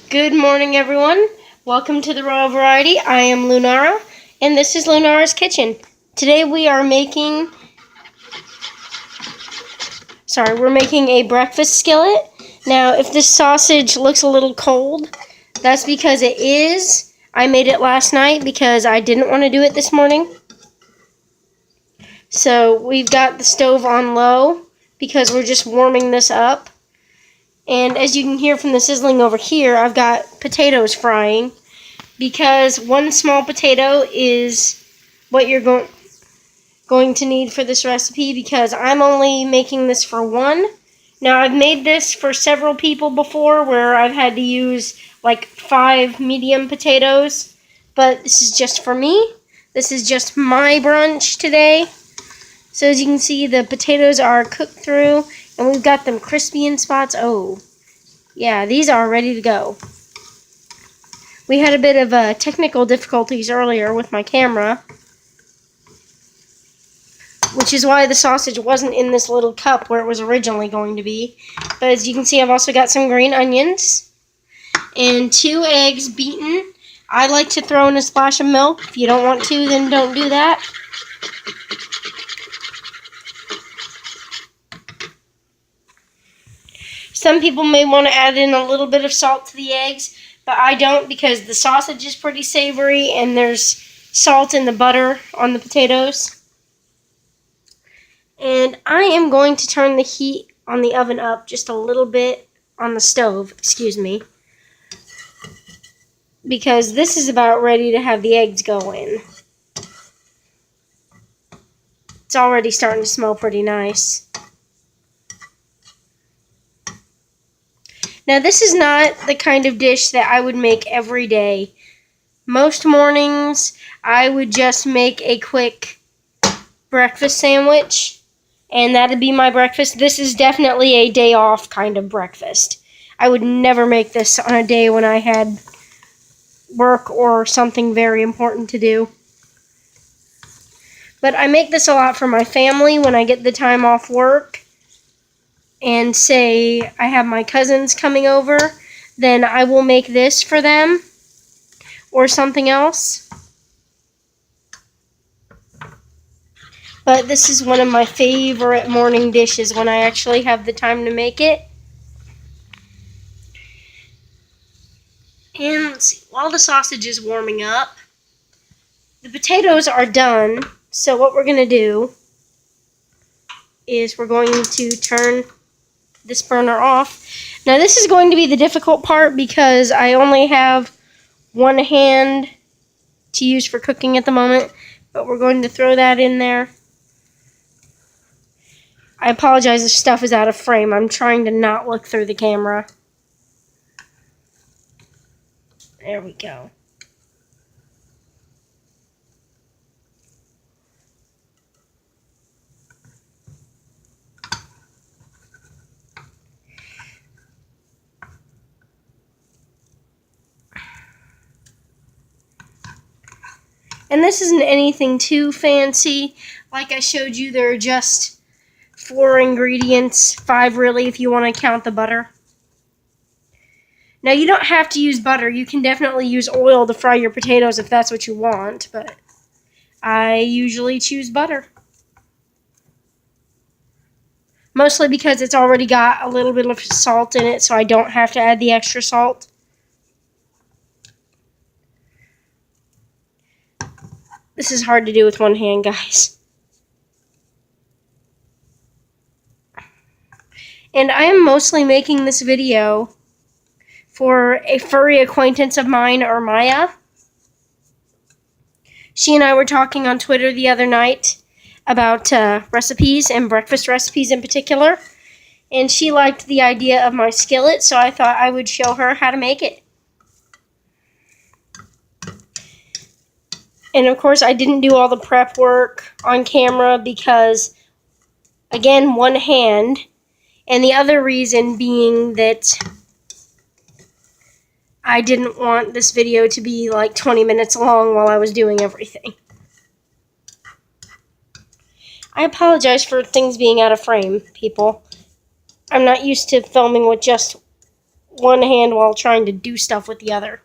Good morning, everyone. Welcome to the Royal Variety. I am Lunara, and this is Lunara's Kitchen. Today we're making a breakfast skillet. Now, if this sausage looks a little cold, that's because it is. I made it last night because I didn't want to do it this morning. So we've got the stove on low because we're just warming this up. And as you can hear from the sizzling over here, I've got potatoes frying because one small potato is what you're going to need for this recipe because I'm only making this for one. Now, I've made this for several people before where I've had to use like 5 medium potatoes, but this is just for me. This is just my brunch today. So as you can see, the potatoes are cooked through, and we've got them crispy in spots. Oh, yeah, these are ready to go. We had a bit of technical difficulties earlier with my camera, which is why the sausage wasn't in this little cup where it was originally going to be. But as you can see, I've also got some green onions and 2 eggs beaten. I like to throw in a splash of milk. If you don't want to, then don't do that. Some people may want to add in a little bit of salt to the eggs, but I don't because the sausage is pretty savory and there's salt in the butter on the potatoes. And I am going to turn the heat on the oven up just a little bit on the stove, because this is about ready to have the eggs go in. It's already starting to smell pretty nice. Now, this is not the kind of dish that I would make every day. Most mornings, I would just make a quick breakfast sandwich, and that'd be my breakfast. This is definitely a day off kind of breakfast. I would never make this on a day when I had work or something very important to do. But I make this a lot for my family when I get the time off work. And say I have my cousins coming over, then I will make this for them or something else. But this is one of my favorite morning dishes when I actually have the time to make it. And let's see, while the sausage is warming up, the potatoes are done. So what we're going to do is we're going to turn this burner off. Now this is going to be the difficult part because I only have one hand to use for cooking at the moment, but we're going to throw that in there. I apologize if stuff is out of frame. I'm trying to not look through the camera. There we go. And this isn't anything too fancy. Like I showed you, there are just 4 ingredients, 5 really if you want to count the butter. Now you don't have to use butter. You can definitely use oil to fry your potatoes if that's what you want, but I usually choose butter. Mostly because it's already got a little bit of salt in it, so I don't have to add the extra salt. This is hard to do with one hand, guys. And I am mostly making this video for a furry acquaintance of mine, Maya. She and I were talking on Twitter the other night about recipes and breakfast recipes in particular. And she liked the idea of my skillet, so I thought I would show her how to make it. And of course, I didn't do all the prep work on camera because, again, one hand. And the other reason being that I didn't want this video to be like 20 minutes long while I was doing everything. I apologize for things being out of frame, people. I'm not used to filming with just one hand while trying to do stuff with the other.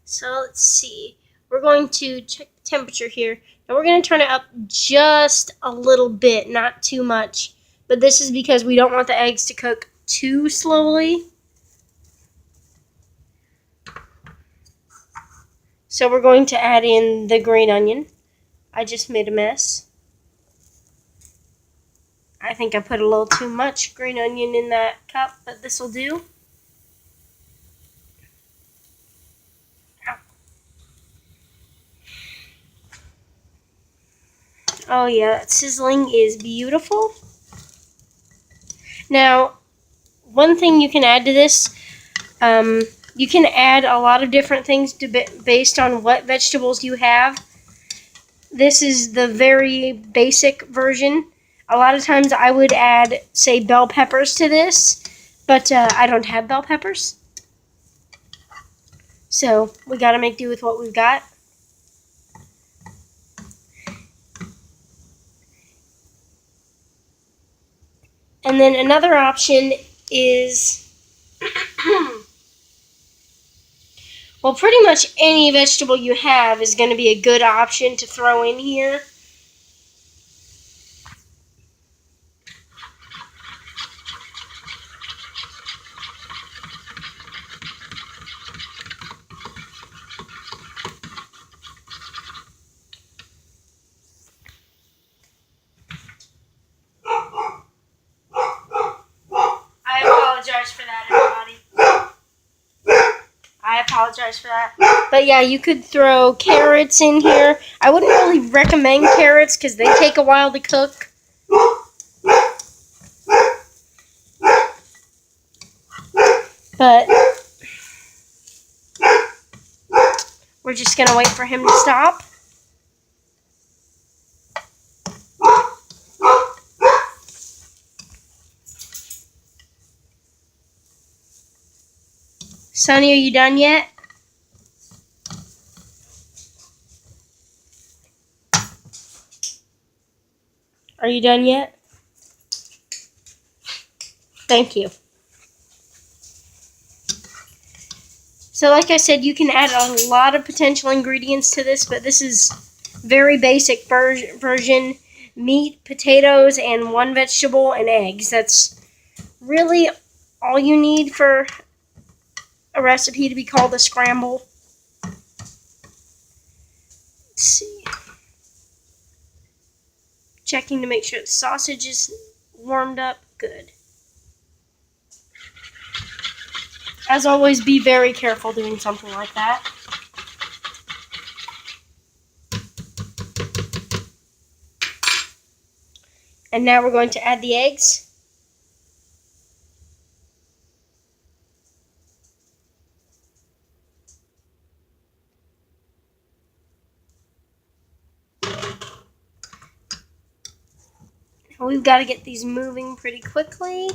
So let's see. We're going to check the temperature here. Now we're going to turn it up just a little bit, not too much. But this is because we don't want the eggs to cook too slowly. So we're going to add in the green onion. I just made a mess. I think I put a little too much green onion in that cup, but this will do. Oh yeah, that sizzling is beautiful. Now, one thing you can add to this, you can add a lot of different things based on what vegetables you have. This is the very basic version. A lot of times I would add, say, bell peppers to this, but I don't have bell peppers. So we gotta make do with what we've got. And then another option is, well, pretty much any vegetable you have is going to be a good option to throw in here. I apologize for that, everybody. I apologize for that. But yeah, you could throw carrots in here. I wouldn't really recommend carrots because they take a while to cook. But we're just going to wait for him to stop. Sonny, are you done yet? Are you done yet? Thank you. So like I said, you can add a lot of potential ingredients to this, but this is very basic version. Meat, potatoes, and one vegetable and eggs. That's really all you need for a recipe to be called a scramble. Let's see. Checking to make sure the sausage is warmed up. Good. As always, be very careful doing something like that. And now we're going to add the eggs. We've got to get these moving pretty quickly.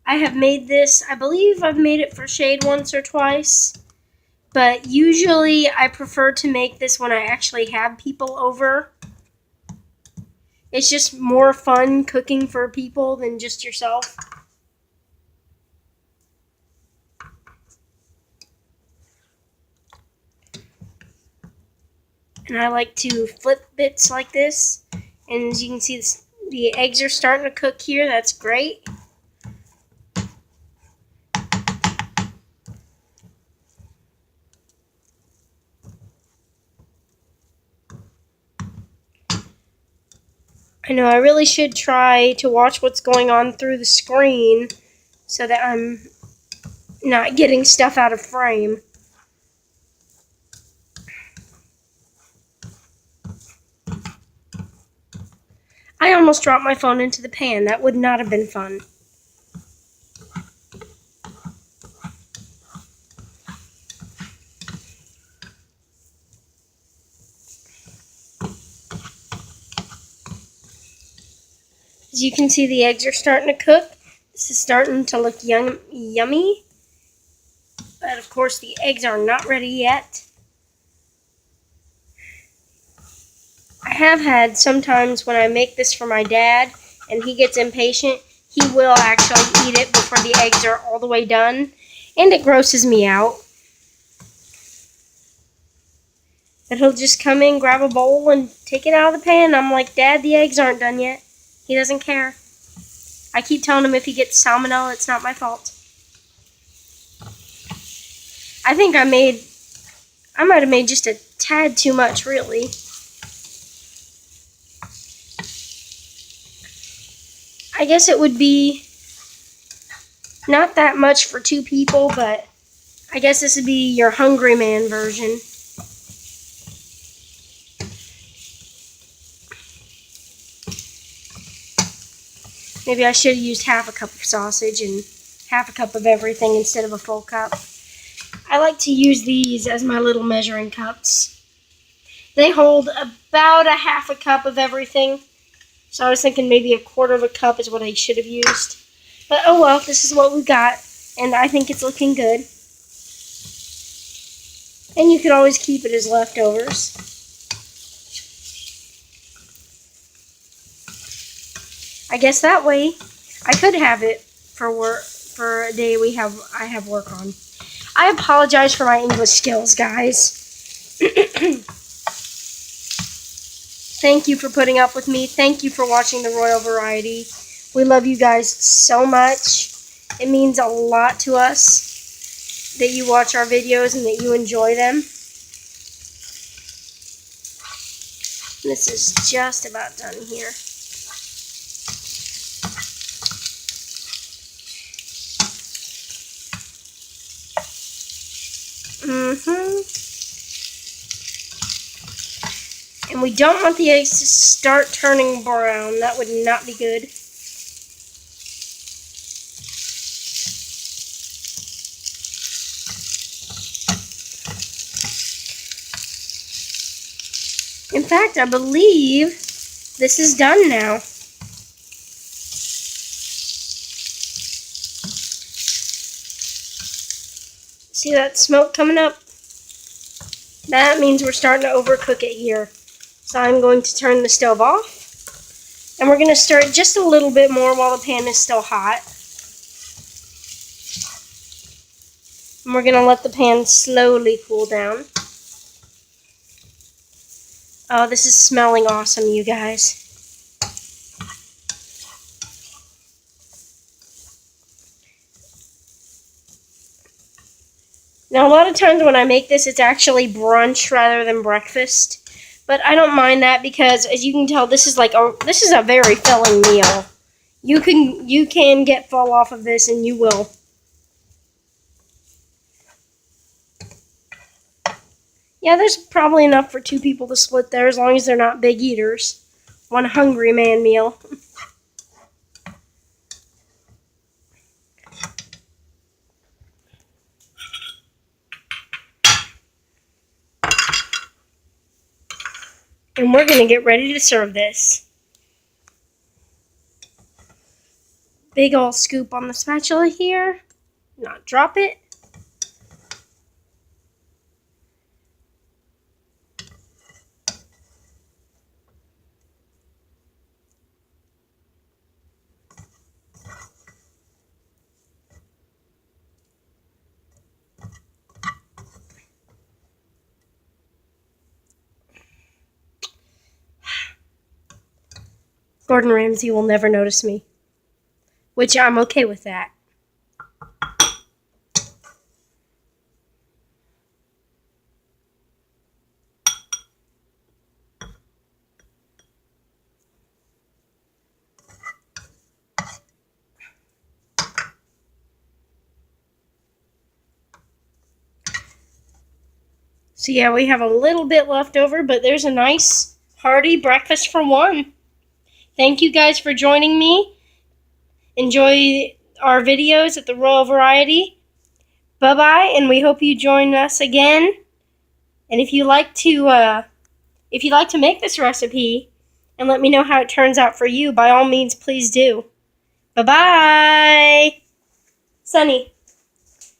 I have made this, I believe I've made it for Shade once or twice, but usually I prefer to make this when I actually have people over. It's just more fun cooking for people than just yourself. And I like to flip bits like this. And as you can see, the eggs are starting to cook here. That's great. I know I really should try to watch what's going on through the screen so that I'm not getting stuff out of frame. I almost dropped my phone into the pan. That would not have been fun. As you can see, the eggs are starting to cook. This is starting to look yummy. But of course, the eggs are not ready yet. I have had sometimes when I make this for my dad and he gets impatient, he will actually eat it before the eggs are all the way done, and it grosses me out. But he'll just come in, grab a bowl, and take it out of the pan. I'm like, Dad, the eggs aren't done yet. He doesn't care. I keep telling him if he gets salmonella, it's not my fault. I think I might have made just a tad too much, really. I guess it would be not that much for 2 people, but I guess this would be your hungry man version. Maybe I should have used half a cup of sausage and half a cup of everything instead of a full cup. I like to use these as my little measuring cups. They hold about a half a cup of everything. So I was thinking maybe a quarter of a cup is what I should have used. But oh well, this is what we got, and I think it's looking good. And you could always keep it as leftovers. I guess that way I could have it for a day I have work on. I apologize for my English skills, guys. Thank you for putting up with me. Thank you for watching the Royal Variety. We love you guys so much. It means a lot to us that you watch our videos and that you enjoy them. This is just about done here. And we don't want the eggs to start turning brown. That would not be good. In fact, I believe this is done now. See that smoke coming up? That means we're starting to overcook it here. So I'm going to turn the stove off. And we're going to stir it just a little bit more while the pan is still hot. And we're going to let the pan slowly cool down. Oh, this is smelling awesome, you guys. Now, a lot of times when I make this, it's actually brunch rather than breakfast. But I don't mind that because, as you can tell, this is a very filling meal. You can get full off of this, and you will. Yeah, there's probably enough for 2 people to split there, as long as they're not big eaters. One hungry man meal. And we're going to get ready to serve this. Big ol' scoop on the spatula here. Not drop it. Gordon Ramsay will never notice me. Which I'm okay with that. So yeah, we have a little bit left over, but there's a nice hearty breakfast for one. Thank you guys for joining me. Enjoy our videos at the Royal Variety. Bye-bye, and we hope you join us again. And if you like to make this recipe and let me know how it turns out for you, by all means, please do. Bye-bye. Sunny,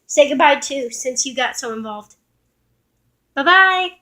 say goodbye too, since you got so involved. Bye-bye.